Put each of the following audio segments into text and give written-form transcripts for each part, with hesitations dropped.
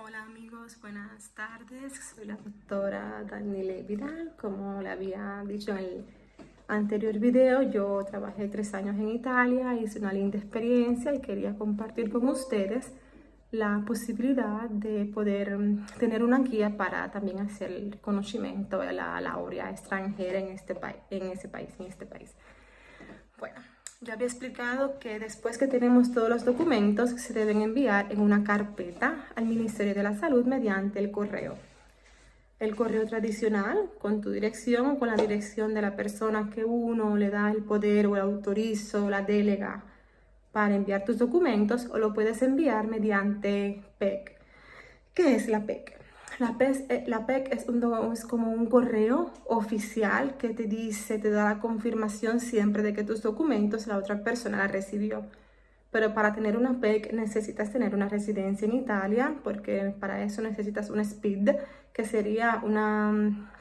Hola amigos, buenas tardes. Soy la doctora Daniela Vidal. Como le había dicho en el anterior video, yo trabajé 3 años en Italia, hice una linda experiencia y quería compartir con ustedes la posibilidad de poder tener una guía para también hacer el reconocimiento de la laurea extranjera en este país. Bueno, ya había explicado que después que tenemos todos los documentos se deben enviar en una carpeta al Ministerio de la Salud mediante el correo. El correo tradicional con tu dirección o con la dirección de la persona que uno le da el poder o el autorizo o la delega para enviar tus documentos, o lo puedes enviar mediante PEC. ¿Qué es la PEC? La PEC es como un correo oficial que te dice, te da la confirmación siempre de que tus documentos la otra persona la recibió. Pero para tener una PEC necesitas tener una residencia en Italia, porque para eso necesitas un SPID, que sería una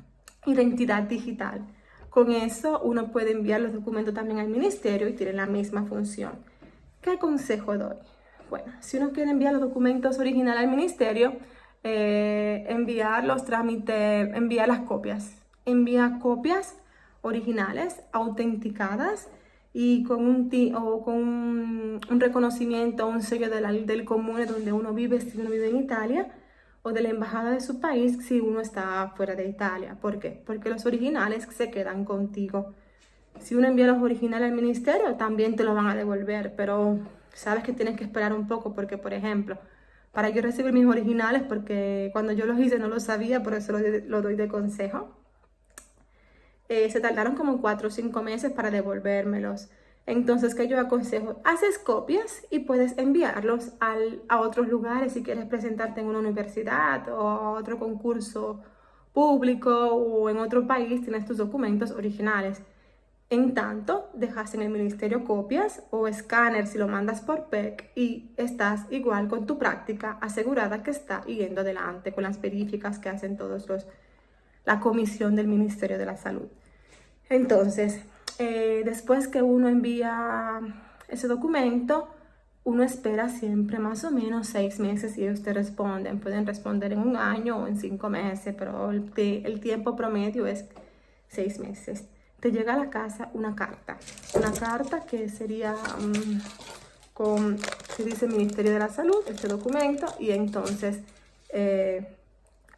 identidad digital. Con eso uno puede enviar los documentos también al ministerio y tiene la misma función. ¿Qué consejo doy? Bueno, si uno quiere enviar los documentos originales al ministerio, enviar los trámites, enviar las copias. Envía copias originales, autenticadas y con un reconocimiento, un sello del comune donde uno vive, si uno vive en Italia, o de la embajada de su país si uno está fuera de Italia. ¿Por qué? Porque los originales se quedan contigo. Si uno envía los originales al ministerio, también te lo van a devolver, pero sabes que tienes que esperar un poco porque, por ejemplo, para yo recibir mis originales, porque cuando yo los hice no lo sabía, por eso lo doy de consejo, se tardaron como 4 o 5 meses para devolvérmelos. Entonces, ¿qué yo aconsejo? Haces copias y puedes enviarlos a otros lugares si quieres presentarte en una universidad o a otro concurso público o en otro país, tienes tus documentos originales. En tanto, dejas en el ministerio copias o escáner si lo mandas por PEC y estás igual con tu práctica asegurada que está yendo adelante con las verificas que hacen la comisión del Ministerio de la Salud. Entonces, después que uno envía ese documento, uno espera siempre más o menos 6 meses y ellos te responden. Pueden responder en 1 año o en 5 meses, pero el tiempo promedio es 6 meses. Te llega a la casa una carta que sería se dice Ministerio de la Salud, este documento, y entonces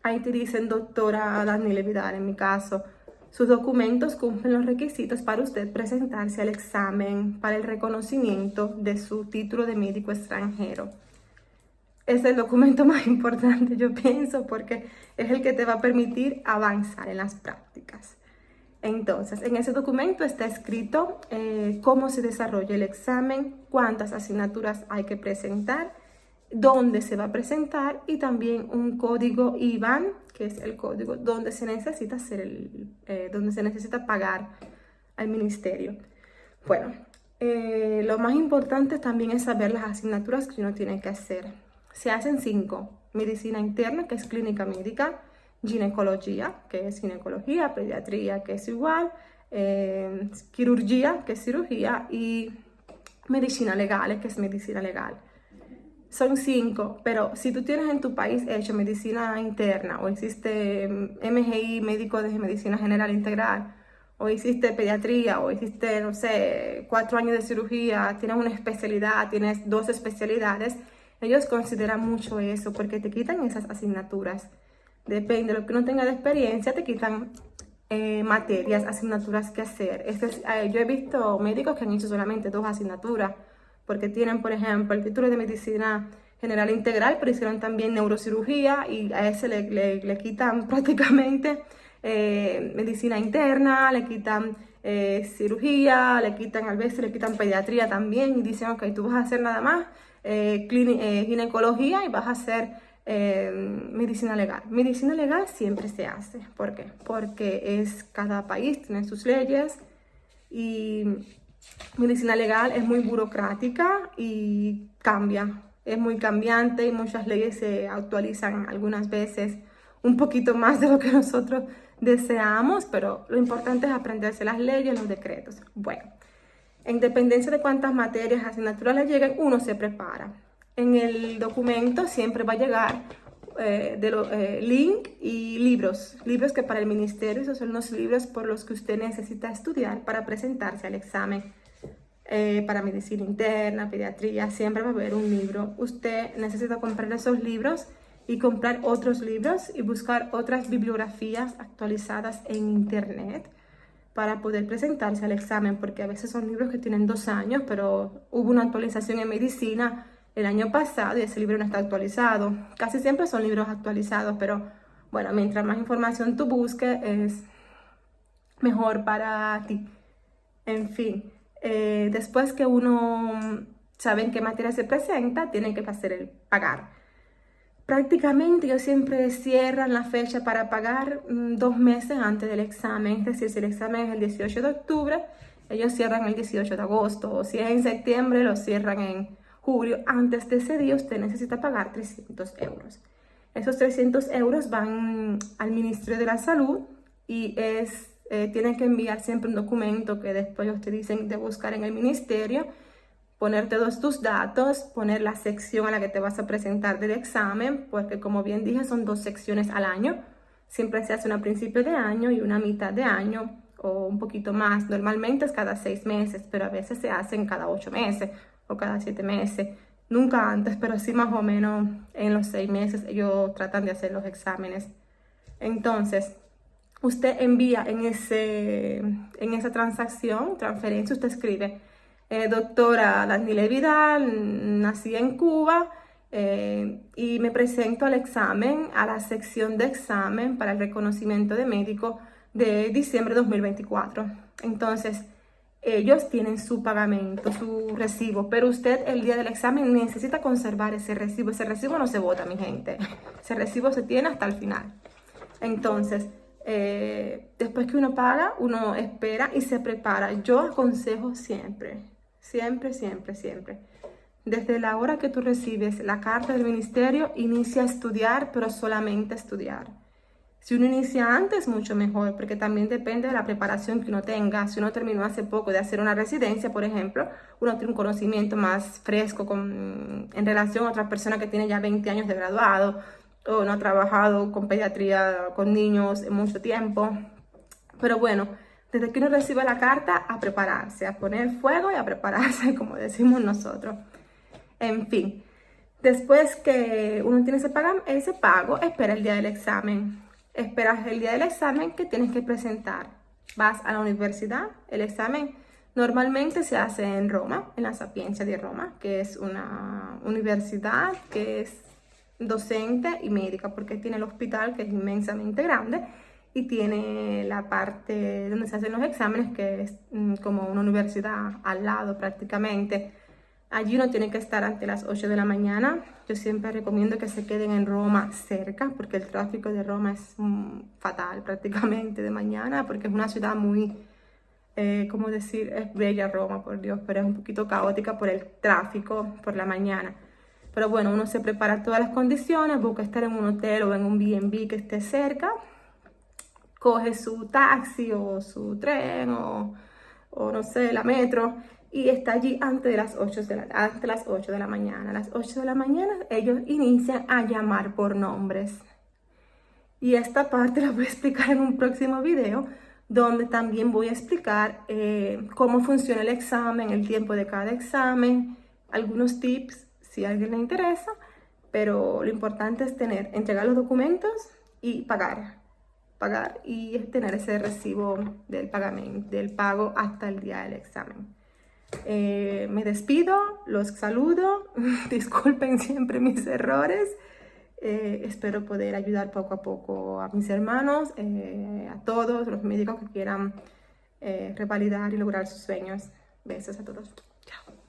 ahí te dicen doctora Daniela Vidal, en mi caso, sus documentos cumplen los requisitos para usted presentarse al examen para el reconocimiento de su título de médico extranjero. Es el documento más importante, yo pienso, porque es el que te va a permitir avanzar en las prácticas. Entonces, en ese documento está escrito cómo se desarrolla el examen, cuántas asignaturas hay que presentar, dónde se va a presentar y también un código IBAN, que es el código donde se necesita donde se necesita pagar al ministerio. Bueno, lo más importante también es saber las asignaturas que uno tiene que hacer. Se hacen 5: medicina interna, que es clínica médica; ginecología, que es ginecología; pediatría, que es igual; quirurgia, que es cirugía; y medicina legal, que es medicina legal. Son 5, pero si tú tienes en tu país hecho medicina interna, o hiciste MGI, médico de medicina general integral, o hiciste pediatría, o hiciste, no sé, 4 años de cirugía, tienes una especialidad, tienes 2 especialidades, ellos consideran mucho eso porque te quitan esas asignaturas. Depende de lo que uno tenga de experiencia, te quitan materias, asignaturas que hacer. Yo he visto médicos que han hecho solamente 2 asignaturas, porque tienen, por ejemplo, el título de medicina general integral, pero hicieron también neurocirugía y a ese le quitan prácticamente medicina interna, le quitan cirugía, a veces le quitan pediatría también y dicen, ok, tú vas a hacer nada más ginecología y vas a hacer medicina legal. Medicina legal siempre se hace. ¿Por qué? Porque cada país tiene sus leyes y medicina legal es muy burocrática y cambia. Es muy cambiante y muchas leyes se actualizan algunas veces un poquito más de lo que nosotros deseamos, pero lo importante es aprenderse las leyes, los decretos. Bueno, en dependencia de cuántas materias, asignaturas le lleguen, uno se prepara. En el documento siempre va a llegar link y libros que para el ministerio, esos son los libros por los que usted necesita estudiar para presentarse al examen. Para medicina interna, pediatría, siempre va a haber un libro. Usted necesita comprar esos libros y comprar otros libros y buscar otras bibliografías actualizadas en internet para poder presentarse al examen, porque a veces son libros que tienen 2 años, pero hubo una actualización en medicina el año pasado y ese libro no está actualizado. Casi siempre son libros actualizados, pero bueno, mientras más información tú busques, es mejor para ti. En fin, después que uno sabe en qué materia se presenta, tiene que hacer el pagar. Prácticamente ellos siempre cierran la fecha para pagar 2 meses antes del examen. Es decir, si el examen es el 18 de octubre, ellos cierran el 18 de agosto. O si es en septiembre, lo cierran en julio. Antes de ese día usted necesita pagar 300 euros. Esos 300 euros van al Ministerio de la Salud y tienen que enviar siempre un documento que después ustedes dicen de buscar en el ministerio, poner todos tus datos, poner la sección a la que te vas a presentar del examen, porque como bien dije, son 2 secciones al año. Siempre se hace una a principio de año y una a mitad de año, o un poquito más. Normalmente es cada 6 meses, pero a veces se hacen cada 8 meses o cada 7 meses. Nunca antes, pero sí más o menos en los 6 meses ellos tratan de hacer los exámenes. Entonces, usted envía en esa transferencia, usted escribe: doctora Danile Vidal, nací en Cuba y me presento al examen, a la sección de examen para el reconocimiento de médico de diciembre de 2024. Entonces, ellos tienen su pagamento, su recibo, pero usted el día del examen necesita conservar ese recibo. Ese recibo no se bota, mi gente. Ese recibo se tiene hasta el final. Entonces, después que uno paga, uno espera y se prepara. Yo aconsejo siempre, desde la hora que tú recibes la carta del ministerio, inicia a estudiar, pero solamente a estudiar. Si uno inicia antes, mucho mejor, porque también depende de la preparación que uno tenga. Si uno terminó hace poco de hacer una residencia, por ejemplo, uno tiene un conocimiento más fresco en relación a otra persona que tiene ya 20 años de graduado o no ha trabajado con pediatría, con niños en mucho tiempo. Pero bueno, desde que uno recibe la carta, a prepararse, a poner fuego y a prepararse, como decimos nosotros. En fin, después que uno tiene ese pago, espera el día del examen. Esperas el día del examen que tienes que presentar. Vas a la universidad. El examen normalmente se hace en Roma, en la Sapienza de Roma, que es una universidad que es docente y médica, porque tiene el hospital, que es inmensamente grande, y tiene la parte donde se hacen los exámenes, que es como una universidad al lado prácticamente. Allí uno tiene que estar antes de las 8 de la mañana. Yo siempre recomiendo que se queden en Roma cerca, porque el tráfico de Roma es fatal prácticamente de mañana, porque es una ciudad muy, ¿cómo decir? Es bella Roma, por Dios, pero es un poquito caótica por el tráfico por la mañana. Pero bueno, uno se prepara todas las condiciones, busca estar en un hotel o en un B&B que esté cerca, coge su taxi o su tren o no sé, la metro, y está allí antes de las 8 de la mañana. A las 8 de la mañana ellos inician a llamar por nombres. Y esta parte la voy a explicar en un próximo video, donde también voy a explicar cómo funciona el examen, el tiempo de cada examen, algunos tips si a alguien le interesa, pero lo importante es entregar los documentos y pagar y tener ese recibo del pago hasta el día del examen. Me despido, los saludo, disculpen siempre mis errores, espero poder ayudar poco a poco a mis hermanos, a todos los médicos que quieran revalidar y lograr sus sueños. Besos a todos, chao.